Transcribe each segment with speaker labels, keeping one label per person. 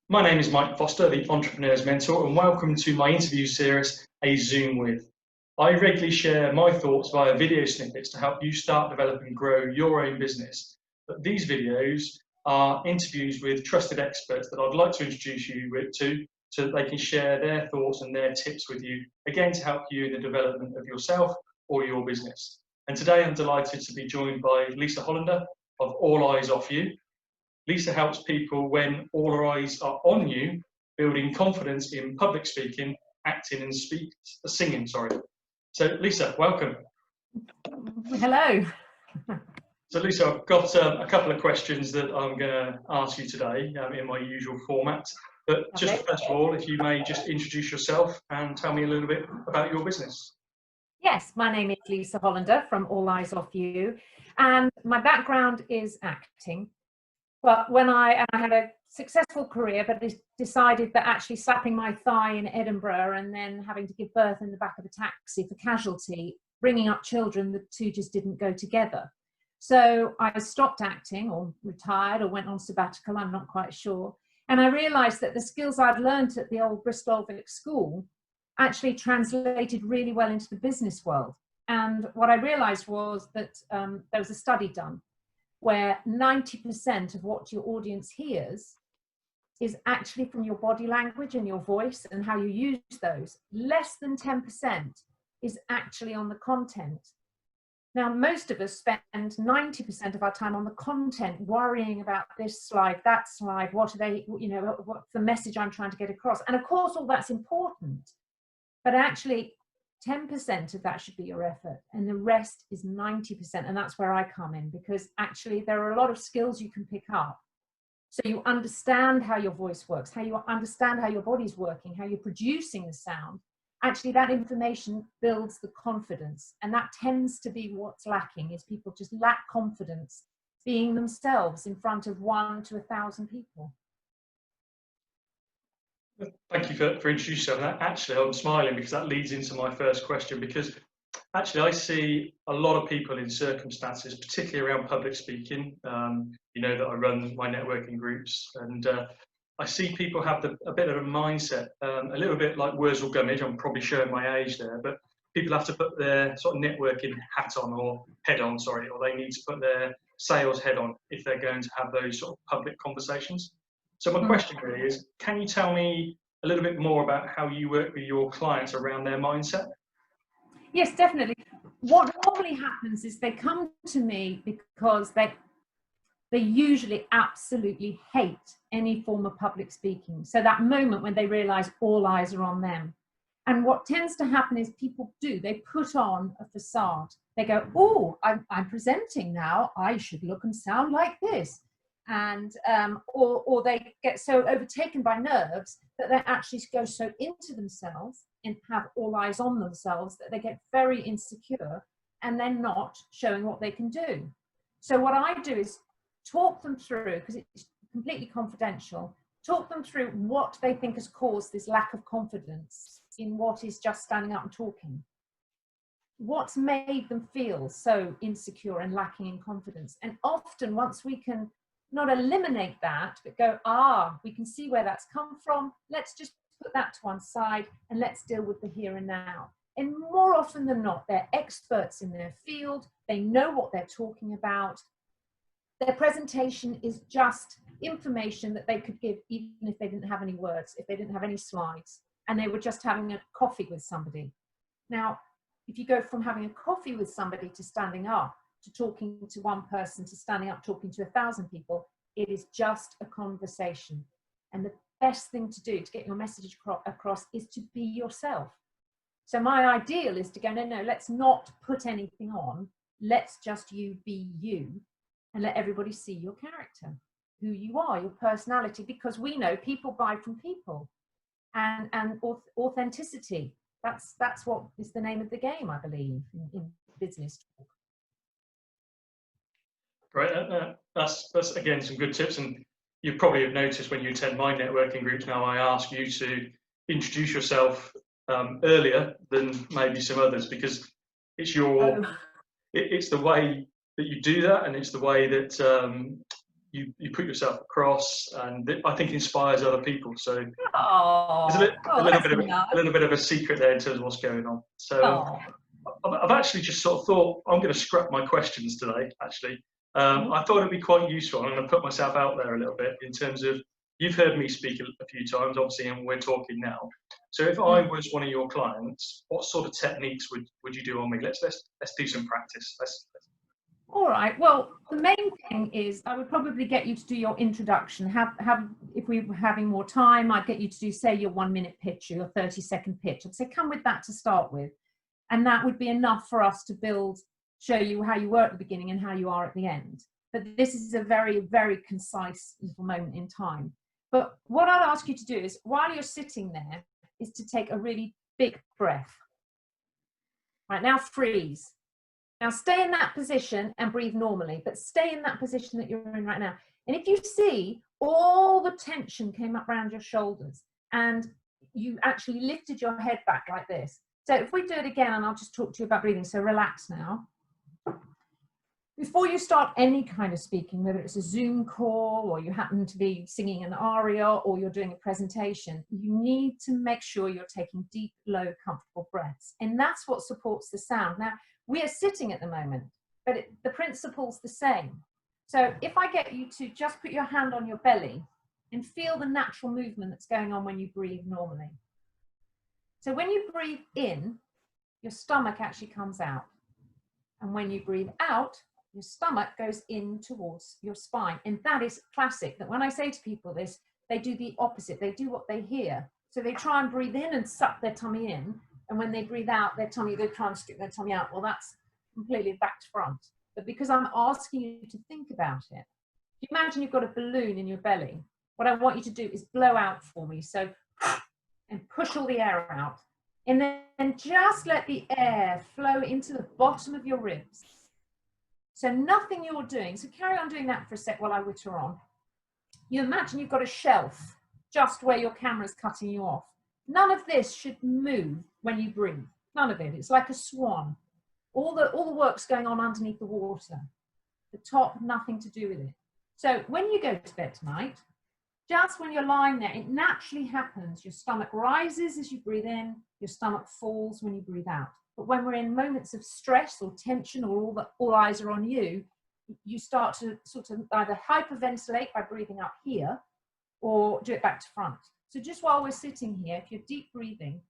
Speaker 1: My name is Mike Foster, the Entrepreneur's Mentor, and welcome to my interview series, A Zoom With. I regularly share my thoughts via video snippets to help you start, develop and grow your own business. But these videos are interviews with trusted experts that I'd like to introduce you to so that they can share their thoughts and their tips with you, again to help you in the development of yourself or your business. And today I'm delighted to be joined by Lisa Hollander of All Eyes Off You. Lisa helps people when all eyes are on you, building confidence in public speaking, acting and singing. So Lisa, welcome.
Speaker 2: Hello.
Speaker 1: So Lisa, I've got a couple of questions that I'm going to ask you today in my usual format. But just first of all, if you may just introduce yourself and tell me a little bit about your business.
Speaker 2: Yes, my name is Lisa Hollander from All Eyes Off You, and my background is acting. But when I had a successful career, but decided that actually slapping my thigh in Edinburgh and then having to give birth in the back of a taxi for casualty, bringing up children, the two just didn't go together. So I stopped acting or retired or went on sabbatical, I'm not quite sure. And I realized that the skills I'd learned at the old Bristol Vic school actually translated really well into the business world. And what I realized was that there was a study done where 90% of what your audience hears is actually from your body language and your voice and how you use those. Less than 10% is actually on the content. Now, most of us spend 90% of our time on the content, worrying about this slide, that slide, what are they, what's the message I'm trying to get across? And of course, all that's important, but actually 10% of that should be your effort and the rest is 90%. And that's where I come in, because actually there are a lot of skills you can pick up. So you understand how your voice works, how you understand how your body's working, how you're producing the sound. Actually, that information builds the confidence. And that tends to be what's lacking, is people just lack confidence being themselves in front of 1 to 1,000 people.
Speaker 1: Thank you for introducing that. Actually, I'm smiling because that leads into my first question, because actually I see a lot of people in circumstances, particularly around public speaking, that I run my networking groups, and I see people have a bit of a mindset, a little bit like Wurzel Gummidge. I'm probably showing my age there, but people have to put their sort of networking hat on, or head on, sorry, or they need to put their sales head on if they're going to have those sort of public conversations. So my question really is, can you tell me a little bit more about how you work with your clients around their mindset?
Speaker 2: Yes, definitely. What normally happens is they come to me because they usually absolutely hate any form of public speaking. So that moment when they realize all eyes are on them. And what tends to happen is they put on a facade. They go, oh, I'm presenting now, I should look and sound like this. And or they get so overtaken by nerves that they actually go so into themselves and have all eyes on themselves that they get very insecure and they're not showing what they can do. So what I do is talk them through, because it's completely confidential, talk them through what they think has caused this lack of confidence in what is just standing up and talking. What's made them feel so insecure and lacking in confidence? And often once we can not eliminate that, but go, we can see where that's come from. Let's just put that to one side and let's deal with the here and now. And more often than not, they're experts in their field. They know what they're talking about. Their presentation is just information that they could give even if they didn't have any words, if they didn't have any slides, and they were just having a coffee with somebody. Now, if you go from having a coffee with somebody to standing up, to talking to one person, to standing up, talking to 1,000 people, it is just a conversation. And the best thing to do to get your message across is to be yourself. So my ideal is to go, no, let's not put anything on. Let's just you be you and let everybody see your character, who you are, your personality, because we know people buy from people, and authenticity. That's what is the name of the game, I believe, in business talk.
Speaker 1: Right, that's again some good tips, and you probably have noticed when you attend my networking groups now, I ask you to introduce yourself earlier than maybe some others, because it's the way that you do that, and it's the way that you put yourself across, and I think inspires other people. So there's
Speaker 2: Oh,
Speaker 1: a little
Speaker 2: that's
Speaker 1: bit of
Speaker 2: nice.
Speaker 1: a little bit of a secret there in terms of what's going on. So
Speaker 2: Oh.
Speaker 1: I've actually just sort of thought I'm going to scrap my questions today. Actually, I thought it'd be quite useful. I'm going to put myself out there a little bit in terms of, you've heard me speak a few times, obviously, and we're talking now. So if I was one of your clients, what sort of techniques would you do on me? Let's do some practice.
Speaker 2: All right. Well, the main thing is I would probably get you to do your introduction. If we were having more time, I'd get you to do, say, your 1-minute pitch or your 30-second pitch. I'd say come with that to start with. And that would be enough for us to show you how you were at the beginning and how you are at the end. But this is a very, very concise little moment in time. But what I'd ask you to do is, while you're sitting there, is to take a really big breath. Right, now freeze. Now stay in that position and breathe normally, but stay in that position that you're in right now. And if you see all the tension came up around your shoulders and you actually lifted your head back like this. So if we do it again, and I'll just talk to you about breathing, so relax now. Before you start any kind of speaking, whether it's a Zoom call or you happen to be singing an aria or you're doing a presentation, you need to make sure you're taking deep, low, comfortable breaths. And that's what supports the sound. Now, we are sitting at the moment, but the principle's the same. So if I get you to just put your hand on your belly and feel the natural movement that's going on when you breathe normally. So when you breathe in, your stomach actually comes out. And when you breathe out, your stomach goes in towards your spine. And that is classic, that when I say to people this, they do the opposite. They do what they hear. So they try and breathe in and suck their tummy in. And when they breathe out, they try and stick their tummy out. Well, that's completely back to front. But because I'm asking you to think about it, if you imagine you've got a balloon in your belly, what I want you to do is blow out for me. So, and push all the air out. And then just let the air flow into the bottom of your ribs. So nothing you're doing. So carry on doing that for a sec while I witter on. You imagine you've got a shelf just where your camera's cutting you off. None of this should move when you breathe. None of it. It's like a swan. All the work's going on underneath the water. The top, nothing to do with it. So when you go to bed tonight, just when you're lying there, it naturally happens. Your stomach rises as you breathe in, your stomach falls when you breathe out. But when we're in moments of stress or tension or all eyes are on you, you start to sort of either hyperventilate by breathing up here or do it back to front. So just while we're sitting here, if you're deep breathing,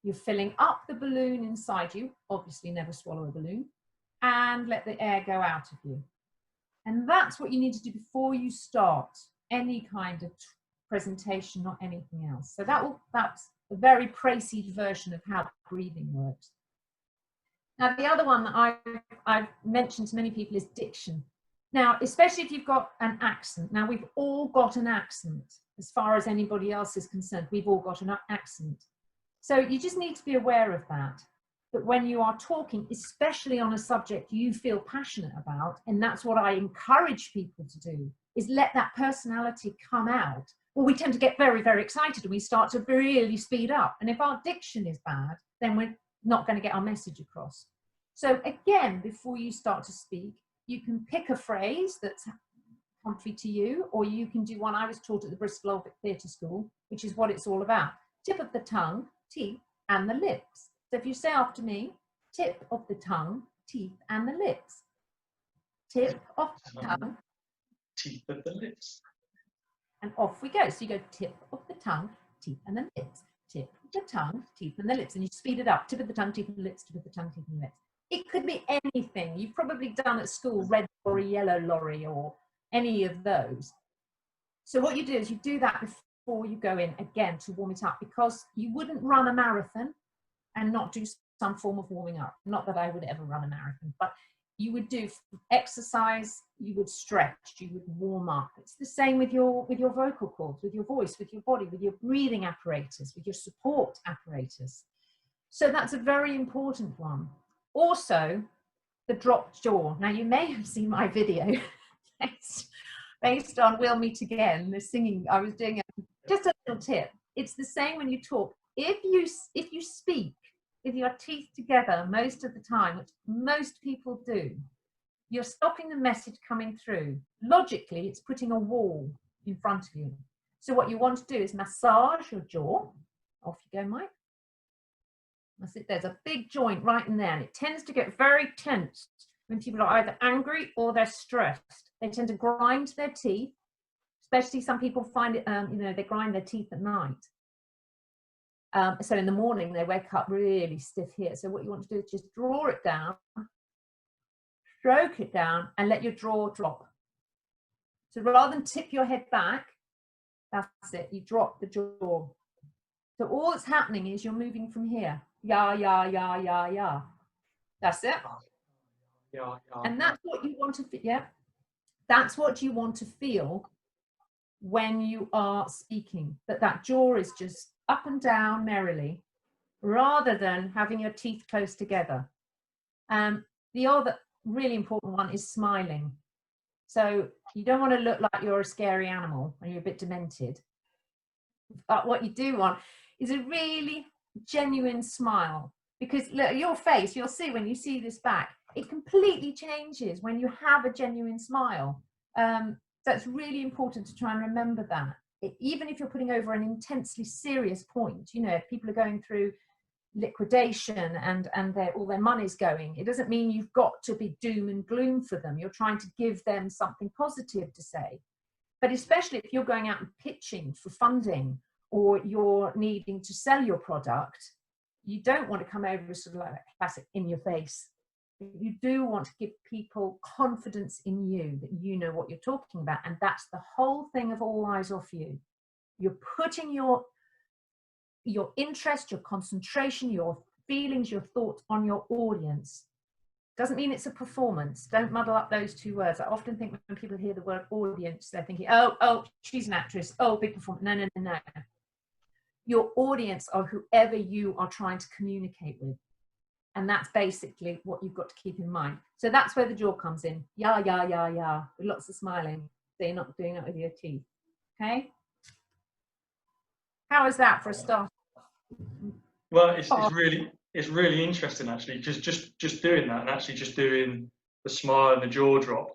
Speaker 2: you're filling up the balloon inside you, obviously never swallow a balloon, and let the air go out of you. And that's what you need to do before you start any kind of presentation or anything else. So that's a very précis version of how breathing works. Now, the other one that I've mentioned to many people is diction. Now, especially if you've got an accent. Now, we've all got an accent. As far as anybody else is concerned, we've all got an accent. So you just need to be aware of that. That when you are talking, especially on a subject you feel passionate about, and that's what I encourage people to do, is let that personality come out. Well, we tend to get very, very excited and we start to really speed up. And if our diction is bad, then we're not going to get our message across. So again, before you start to speak, you can pick a phrase that's comfy to you, or you can do one I was taught at the Bristol Old Vic Theatre School, which is what it's all about. Tip of the tongue, teeth, and the lips. So if you say after me, tip of the tongue, teeth, and the lips. Tip of the tongue,
Speaker 1: teeth of the lips.
Speaker 2: And off we go. So you go tip of the tongue, teeth, and the lips. Tip of the tongue, teeth, and the lips. And you speed it up. Tip of the tongue, teeth, and the lips. Tip of the tongue, teeth, and the lips. It could be anything. You've probably done at school red lorry, yellow lorry, or any of those. So what you do is you do that before you go in again to warm it up, because you wouldn't run a marathon and not do some form of warming up. Not that I would ever run a marathon, but you would do exercise, you would stretch, you would warm up. It's the same with your vocal cords, with your voice, with your body, with your breathing apparatus, with your support apparatus. So that's a very important one. Also, the dropped jaw. Now, you may have seen my video based on We'll Meet Again, the singing. I was doing just a little tip. It's the same when you talk. If you speak with your teeth together most of the time, which most people do, you're stopping the message coming through. Logically, it's putting a wall in front of you. So what you want to do is massage your jaw. Off you go, Mike. That's it. There's a big joint right in there, and it tends to get very tense when people are either angry or they're stressed. They tend to grind their teeth, especially some people find it, they grind their teeth at night. So in the morning, they wake up really stiff here. So what you want to do is just draw it down, stroke it down, and let your jaw drop. So rather than tip your head back, that's it, you drop the jaw. So all that's happening is you're moving from here. Ya, ya, ya, ya, ya. That's it.
Speaker 1: Yeah, yeah.
Speaker 2: And that's what you want to feel. Yeah. That's what you want to feel when you are speaking. That jaw is just up and down merrily, rather than having your teeth close together. The other really important one is smiling. So you don't want to look like you're a scary animal and you're a bit demented. But what you do want is a really genuine smile, because look, your face, you'll see when you see this back, it completely changes when you have a genuine smile. So it's really important to try and remember that. Even if you're putting over an intensely serious point, if people are going through liquidation and all their money's going, it doesn't mean you've got to be doom and gloom for them. You're trying to give them something positive to say. But especially if you're going out and pitching for funding, or you're needing to sell your product, you don't want to come over as sort of like a classic in your face. You do want to give people confidence in you, that you know what you're talking about. And that's the whole thing of All Eyes Off You. You're putting your interest, your concentration, your feelings, your thoughts on your audience. Doesn't mean it's a performance. Don't muddle up those two words. I often think when people hear the word audience, they're thinking, oh, she's an actress. Oh, big performance. No. Your audience are whoever you are trying to communicate with. And that's basically what you've got to keep in mind. So that's where the jaw comes in. Ya, ya, ya, ya, with lots of smiling. So you're not doing it with your teeth. Okay? How is that for a start?
Speaker 1: Well, it's really interesting actually, because just doing that and actually just doing the smile and the jaw drop,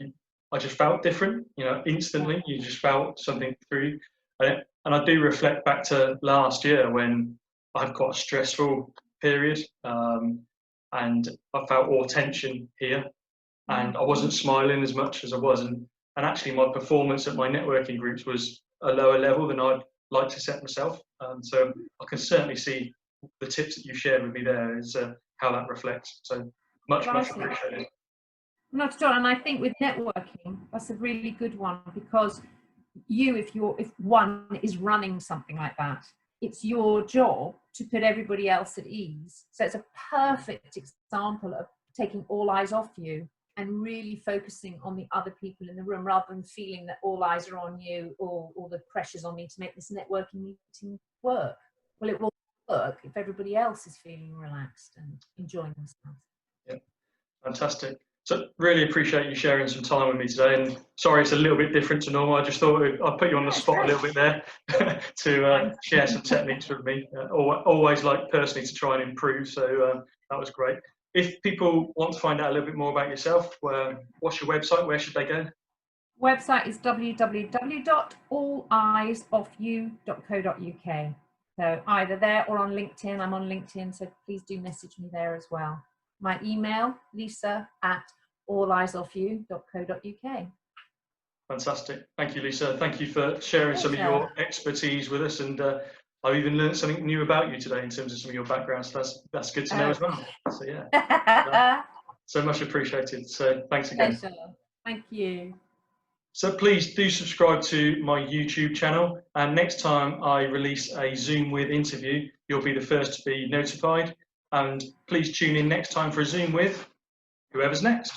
Speaker 1: I just felt different, instantly. You just felt something through. And I do reflect back to last year when I had quite a stressful period, and I felt all tension here, and I wasn't smiling as much as I was, and actually my performance at my networking groups was a lower level than I'd like to set myself. So I can certainly see the tips that you shared with me there is how that reflects. So much appreciated.
Speaker 2: Not at all. And I think with networking, that's a really good one, because if one is running something like that, it's your job to put everybody else at ease. So it's a perfect example of taking all eyes off you and really focusing on the other people in the room, rather than feeling that all eyes are on you, or the pressure's on me to make this networking meeting work. Well, it will work if everybody else is feeling relaxed and enjoying themselves. Yeah,
Speaker 1: fantastic. So really appreciate you sharing some time with me today. And sorry, it's a little bit different to normal. I just thought I'd put you on the spot a little bit there to share some techniques with me. Always like personally to try and improve. So that was great. If people want to find out a little bit more about yourself, what's your website? Where should they go?
Speaker 2: Website is www.alleyesoffu.co.uk. So either there or on LinkedIn. I'm on LinkedIn, so please do message me there as well. My email, lisa@alleyesoffu.co.uk.
Speaker 1: Fantastic. Thank you, Lisa. Thank you for sharing some of your expertise with us. And I've even learned something new about you today in terms of some of your background. So that's good to know as well. So yeah, so much appreciated. So thanks again.
Speaker 2: Pleasure. Thank you.
Speaker 1: So please do subscribe to my YouTube channel. And next time I release a Zoom with interview, you'll be the first to be notified. And please tune in next time for a Zoom with whoever's next.